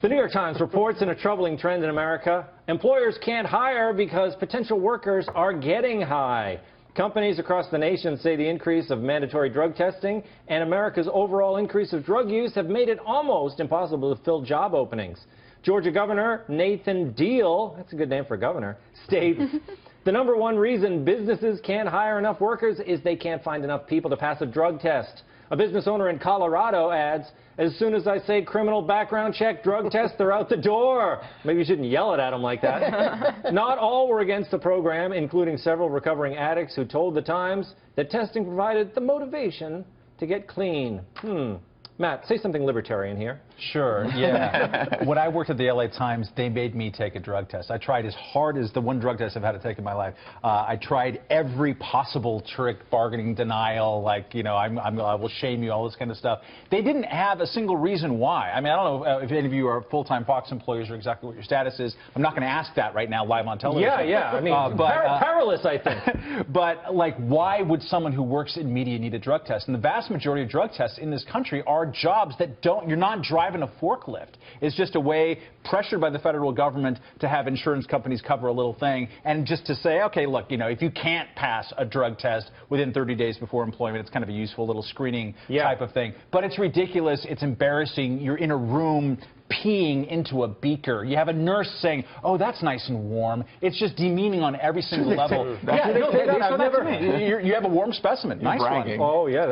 The New York Times reports in a troubling trend in America. Employers can't hire because potential workers are getting high. Companies across the nation say the increase of mandatory drug testing and America's overall increase of drug use have made it almost impossible to fill job openings. Georgia Governor Nathan Deal, that's a good name for a governor, states the #1 reason businesses can't hire enough workers is they can't find enough people to pass a drug test. A business owner in Colorado adds, as soon as I say criminal background check, drug test, they're out the door. Maybe you shouldn't yell it at them like that. Not all were against the program, including several recovering addicts who told the Times that testing provided the motivation to get clean. Matt, say something libertarian here. Sure, yeah. When I worked at the LA Times, they made me take a drug test. I tried as hard as the one drug test I've had to take in my life. I tried every possible trick, bargaining, denial, like, you know, I will shame you, all this kind of stuff. They didn't have a single reason why. I mean, I don't know if any of you are full-time Fox employees or exactly what your status is. I'm not going to ask that right now live on television. Yeah. I mean, perilous, I think. But, like, why would someone who works in media need a drug test? And the vast majority of drug tests in this country are jobs that you're not driving a forklift. It's just a way, pressured by the federal government, to have insurance companies cover a little thing, and just to say, okay, look, you know, if you can't pass a drug test within 30 days before employment, it's kind of a useful little screening type of thing. But it's ridiculous. It's embarrassing. You're in a room peeing into a beaker. You have a nurse saying, oh, that's nice and warm. It's just demeaning on every single level. You have a warm specimen. Nice one. Oh, yeah.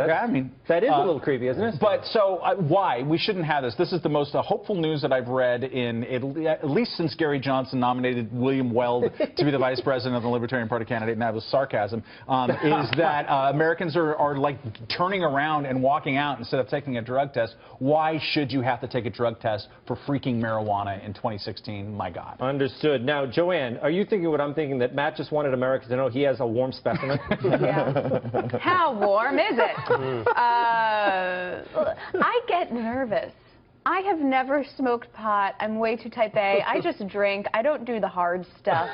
That is a little creepy, isn't it? But so why? We shouldn't have this. This is the most hopeful news that I've read in at least since Gary Johnson nominated William Weld to be the vice president of the Libertarian Party candidate, and that was sarcasm, is that Americans are like turning around and walking out instead of taking a drug test. Why should you have to take a drug test for freaking marijuana in 2016? My God. Understood. Now, Joanne, are you thinking what I'm thinking, that Matt just wanted Americans to know he has a warm specimen? Yeah. How warm is it? I get nervous. I have never smoked pot. I'm way too type A. I just drink. I don't do the hard stuff.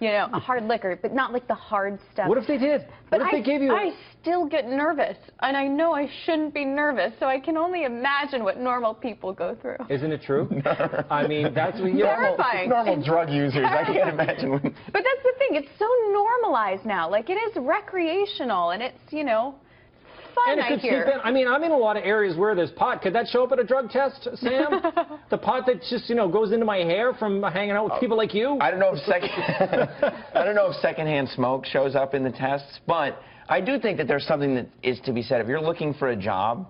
You know, a hard liquor, but not like the hard stuff. What if they did? But what if they gave you? I still get nervous, and I know I shouldn't be nervous, so I can only imagine what normal people go through. Isn't it true? I mean, that's what you're terrifying. Normal drug users. I can't imagine. But that's the thing. It's so normalized now. Like, it is recreational, and it's, you know, fun, I hear. I mean, I'm in a lot of areas where there's pot. Could that show up at a drug test, Sam? The pot that just, you know, goes into my hair from hanging out with people like you? I don't know if secondhand smoke shows up in the tests, but I do think that there's something that is to be said. If you're looking for a job,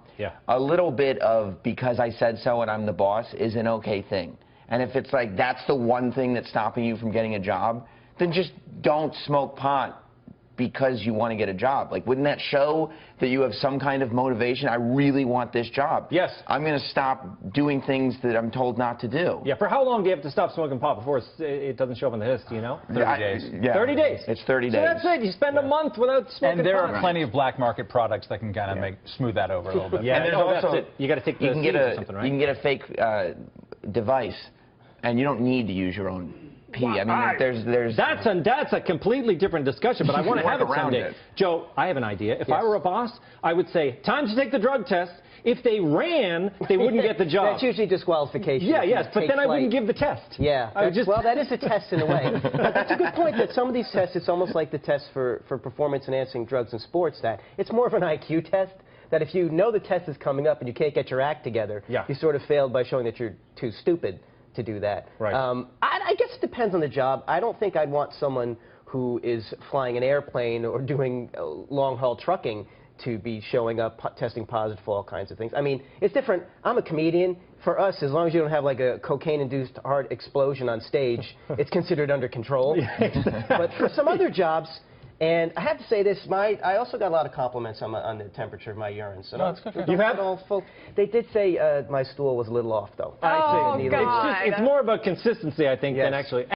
a little bit of because I said so and I'm the boss is an okay thing. And if it's like that's the one thing that's stopping you from getting a job, then just don't smoke pot because you want to get a job. Like, wouldn't that show that you have some kind of motivation? I really want this job. Yes. I'm going to stop doing things that I'm told not to do. Yeah, for how long do you have to stop smoking pot before it doesn't show up on the list, do you know? 30 days. Yeah. 30 days? It's 30 days. So that's it. You spend a month without smoking pot. And there are plenty of black market products that can kind of smooth that over a little bit. Yeah, and there's also, you got to take the seeds or something, right? You can get a fake device, and you don't need to use your own pee. I mean, there's that's a completely different discussion, but I want to have it someday. Joe, I have an idea. If I were a boss, I would say, time to take the drug test. If they ran, they wouldn't get the job. That's usually disqualification. Yeah, yes, but then I wouldn't give the test. Yeah, well, that is a test in a way. But that's a good point, that some of these tests, it's almost like the test for performance-enhancing drugs in sports, that it's more of an IQ test, that if you know the test is coming up and you can't get your act together, you sort of failed by showing that you're too stupid to do that. Right. I guess it depends on the job. I don't think I'd want someone who is flying an airplane or doing long-haul trucking to be showing up testing positive for all kinds of things. I mean, it's different. I'm a comedian. For us, as long as you don't have like a cocaine-induced heart explosion on stage, it's considered under control. But for some other jobs, and I have to say this, I also got a lot of compliments on the temperature of my urine. So that's good. You have? They did say my stool was a little off, though. Oh, God. It's more about consistency, I think, than actually...